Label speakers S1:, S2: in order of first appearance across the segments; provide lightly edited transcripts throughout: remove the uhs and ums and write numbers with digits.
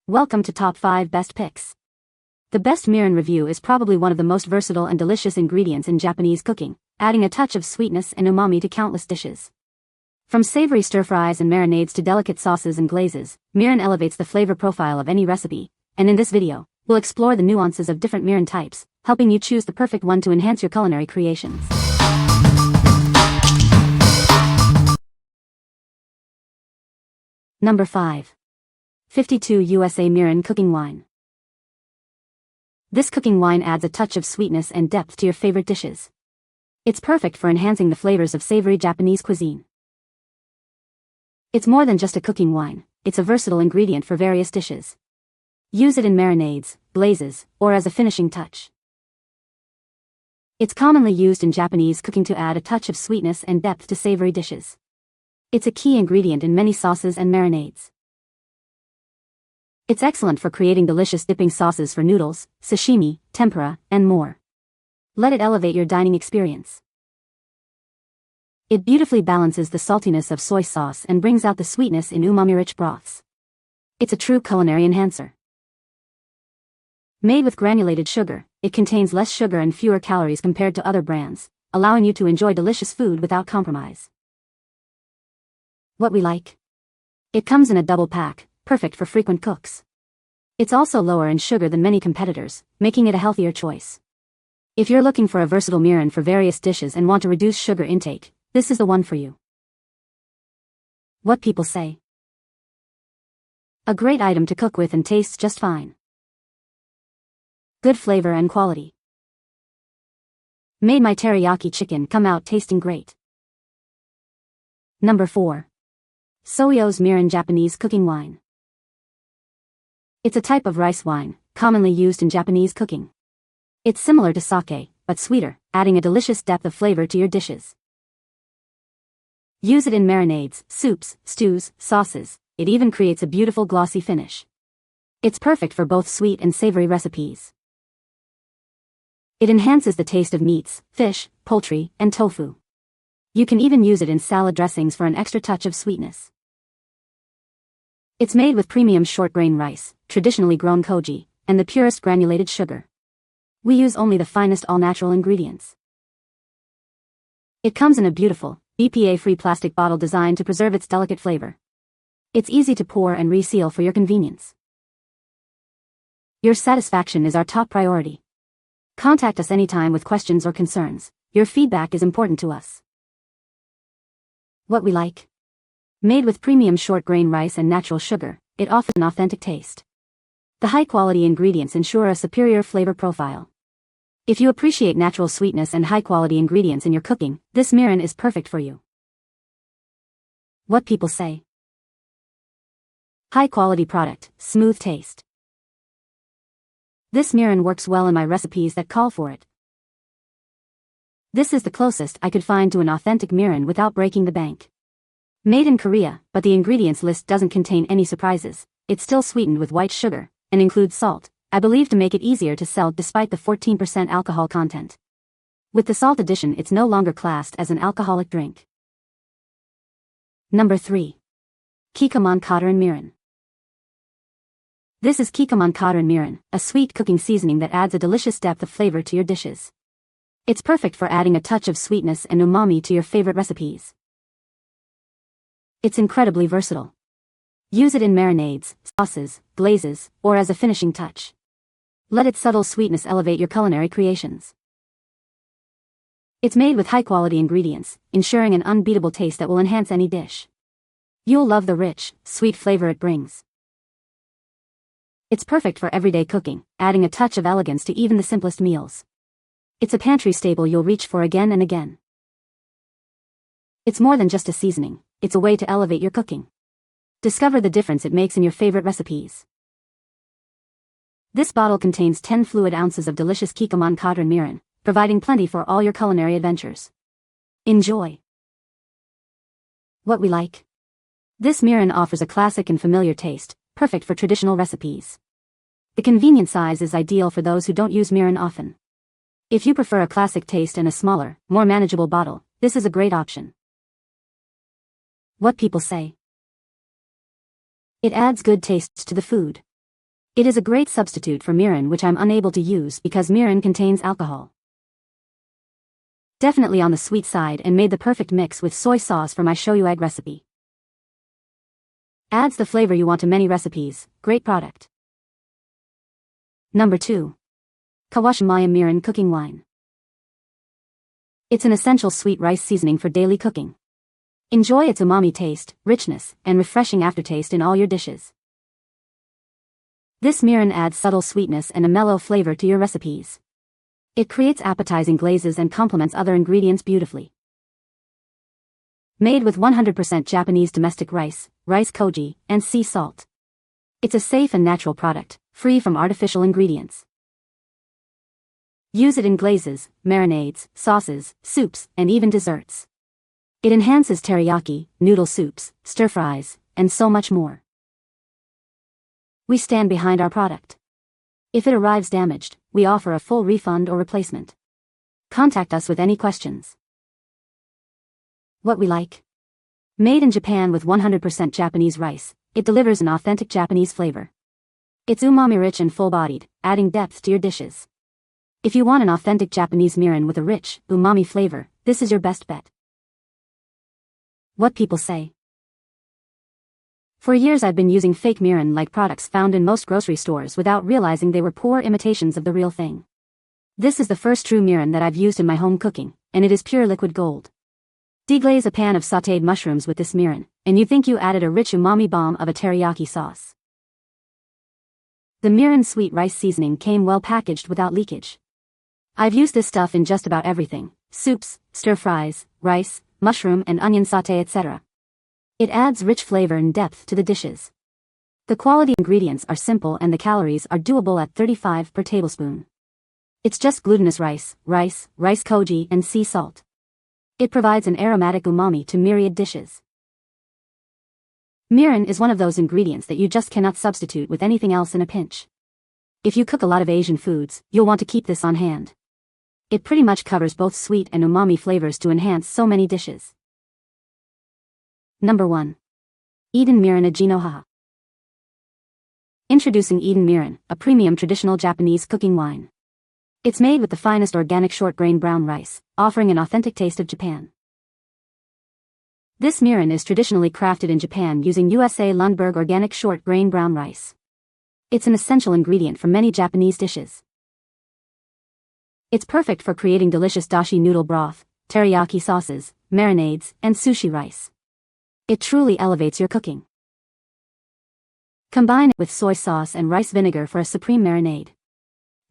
S1: Welcome to Top 5 Best Picks. The best mirin review is probably one of the most versatile and delicious ingredients in Japanese cooking, adding a touch of sweetness and umami to countless dishes. From savory stir-fries and marinades to delicate sauces and glazes, mirin elevates the flavor profile of any recipe, and in this video, we'll explore the nuances of different mirin types, helping you choose the perfect one to enhance your culinary creations. Number 5. 52 USA Mirin Cooking Wine. This cooking wine adds a touch of sweetness and depth to your favorite dishes. It's perfect for enhancing the flavors of savory Japanese cuisine. It's more than just a cooking wine, it's a versatile ingredient for various dishes. Use it in marinades, glazes, or as a finishing touch. It's commonly used in Japanese cooking to add a touch of sweetness and depth to savory dishes. It's a key ingredient in many sauces and marinades. It's excellent for creating delicious dipping sauces for noodles, sashimi, tempura, and more. Let it elevate your dining experience. It beautifully balances the saltiness of soy sauce and brings out the sweetness in umami-rich broths. It's a true culinary enhancer. Made with granulated sugar, it contains less sugar and fewer calories compared to other brands, allowing you to enjoy delicious food without compromise. What we like? It comes in a double pack, perfect for frequent cooks. It's also lower in sugar than many competitors, making it a healthier choice. If you're looking for a versatile mirin for various dishes and want to reduce sugar intake, this is the one for you. What people say. A great item to cook with and tastes just fine. Good flavor and quality. Made my teriyaki chicken come out tasting great. Number 4. Soeos Mirin Japanese Cooking Wine. It's a type of rice wine, commonly used in Japanese cooking. It's similar to sake, but sweeter, adding a delicious depth of flavor to your dishes. Use it in marinades, soups, stews, sauces. It even creates a beautiful glossy finish. It's perfect for both sweet and savory recipes. It enhances the taste of meats, fish, poultry, and tofu. You can even use it in salad dressings for an extra touch of sweetness. It's made with premium short-grain rice, traditionally grown koji, and the purest granulated sugar. We use only the finest all-natural ingredients. It comes in a beautiful, BPA-free plastic bottle designed to preserve its delicate flavor. It's easy to pour and reseal for your convenience. Your satisfaction is our top priority. Contact us anytime with questions or concerns. Your feedback is important to us. What we like? Made with premium short-grain rice and natural sugar, it offers an authentic taste. The high-quality ingredients ensure a superior flavor profile. If you appreciate natural sweetness and high-quality ingredients in your cooking, this mirin is perfect for you. What people say. High-quality product, smooth taste. This mirin works well in my recipes that call for it. This is the closest I could find to an authentic mirin without breaking the bank. Made in Korea, but the ingredients list doesn't contain any surprises. It's still sweetened with white sugar, and includes salt, I believe to make it easier to sell despite the 14% alcohol content. With the salt addition, it's no longer classed as an alcoholic drink. Number 3. Kikkoman Kotterin Mirin. This is Kikkoman Kotterin Mirin, a sweet cooking seasoning that adds a delicious depth of flavor to your dishes. It's perfect for adding a touch of sweetness and umami to your favorite recipes. It's incredibly versatile. Use it in marinades, sauces, glazes, or as a finishing touch. Let its subtle sweetness elevate your culinary creations. It's made with high-quality ingredients, ensuring an unbeatable taste that will enhance any dish. You'll love the rich, sweet flavor it brings. It's perfect for everyday cooking, adding a touch of elegance to even the simplest meals. It's a pantry staple you'll reach for again and again. It's more than just a seasoning, it's a way to elevate your cooking. Discover the difference it makes in your favorite recipes. This bottle contains 10 fluid ounces of delicious Kikkoman Kotterin mirin, providing plenty for all your culinary adventures. Enjoy. What we like? This mirin offers a classic and familiar taste, perfect for traditional recipes. The convenient size is ideal for those who don't use mirin often. If you prefer a classic taste and a smaller, more manageable bottle, this is a great option. What people say. It adds good tastes to the food. It is a great substitute for mirin, which I'm unable to use because mirin contains alcohol. Definitely on the sweet side and made the perfect mix with soy sauce for my shoyu egg recipe. Adds the flavor you want to many recipes. Great product. Number 2. Kawashimaya Mirin Cooking Wine. It's an essential sweet rice seasoning for daily cooking. Enjoy its umami taste, richness, and refreshing aftertaste in all your dishes. This mirin adds subtle sweetness and a mellow flavor to your recipes. It creates appetizing glazes and complements other ingredients beautifully. Made with 100% Japanese domestic rice, rice koji, and sea salt. It's a safe and natural product, free from artificial ingredients. Use it in glazes, marinades, sauces, soups, and even desserts. It enhances teriyaki, noodle soups, stir-fries, and so much more. We stand behind our product. If it arrives damaged, we offer a full refund or replacement. Contact us with any questions. What we like. Made in Japan with 100% Japanese rice, it delivers an authentic Japanese flavor. It's umami-rich and full-bodied, adding depth to your dishes. If you want an authentic Japanese mirin with a rich, umami flavor, this is your best bet. What people say. For years I've been using fake mirin-like products found in most grocery stores without realizing they were poor imitations of the real thing. This is the first true mirin that I've used in my home cooking, and it is pure liquid gold. Deglaze a pan of sautéed mushrooms with this mirin, and you think you added a rich umami bomb of a teriyaki sauce. The mirin sweet rice seasoning came well packaged without leakage. I've used this stuff in just about everything: soups, stir-fries, rice, mushroom and onion sauté, etc. It adds rich flavor and depth to the dishes. The quality ingredients are simple and the calories are doable at 35 per tablespoon. It's just glutinous rice, rice koji, and sea salt. It provides an aromatic umami to myriad dishes. Mirin is one of those ingredients that you just cannot substitute with anything else in a pinch. If you cook a lot of Asian foods, you'll want to keep this on hand. It pretty much covers both sweet and umami flavors to enhance so many dishes. Number 1. Eden Mirin Ajino-haha. Introducing Eden Mirin, a premium traditional Japanese cooking wine. It's made with the finest organic short-grain brown rice, offering an authentic taste of Japan. This mirin is traditionally crafted in Japan using USA Lundberg organic short-grain brown rice. It's an essential ingredient for many Japanese dishes. It's perfect for creating delicious dashi noodle broth, teriyaki sauces, marinades, and sushi rice. It truly elevates your cooking. Combine it with soy sauce and rice vinegar for a supreme marinade.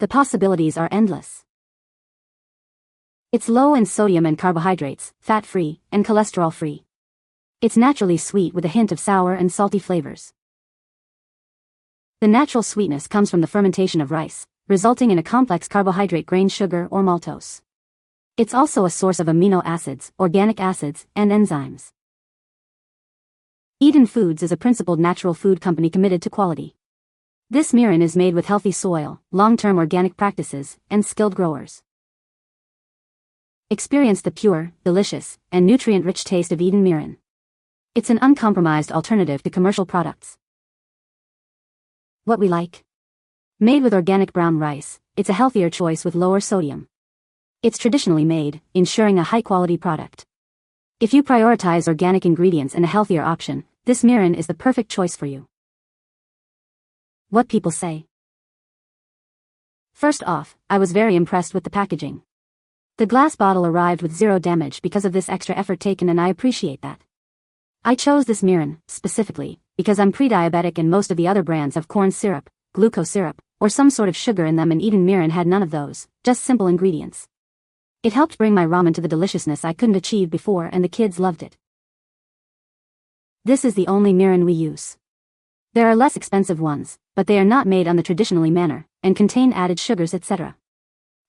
S1: The possibilities are endless. It's low in sodium and carbohydrates, fat-free, and cholesterol-free. It's naturally sweet with a hint of sour and salty flavors. The natural sweetness comes from the fermentation of rice, resulting in a complex carbohydrate grain sugar or maltose. It's also a source of amino acids, organic acids, and enzymes. Eden Foods is a principled natural food company committed to quality. This mirin is made with healthy soil, long-term organic practices, and skilled growers. Experience the pure, delicious, and nutrient-rich taste of Eden Mirin. It's an uncompromised alternative to commercial products. What we like. Made with organic brown rice, it's a healthier choice with lower sodium. It's traditionally made, ensuring a high-quality product. If you prioritize organic ingredients and a healthier option, this mirin is the perfect choice for you. What people say. First off, I was very impressed with the packaging. The glass bottle arrived with zero damage because of this extra effort taken, and I appreciate that. I chose this mirin, specifically, because I'm pre-diabetic and most of the other brands have corn syrup, glucose syrup, or some sort of sugar in them, and Eden Mirin had none of those, just simple ingredients. It helped bring my ramen to the deliciousness I couldn't achieve before, and the kids loved it. This is the only mirin we use. There are less expensive ones, but they are not made on the traditionally manner, and contain added sugars, etc.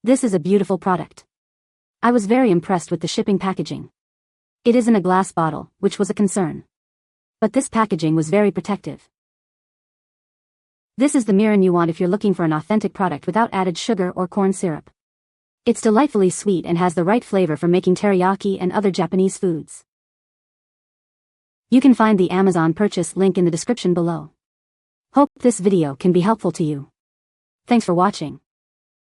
S1: This is a beautiful product. I was very impressed with the shipping packaging. It is in a glass bottle, which was a concern. But this packaging was very protective. This is the mirin you want if you're looking for an authentic product without added sugar or corn syrup. It's delightfully sweet and has the right flavor for making teriyaki and other Japanese foods. You can find the Amazon purchase link in the description below. Hope this video can be helpful to you. Thanks for watching.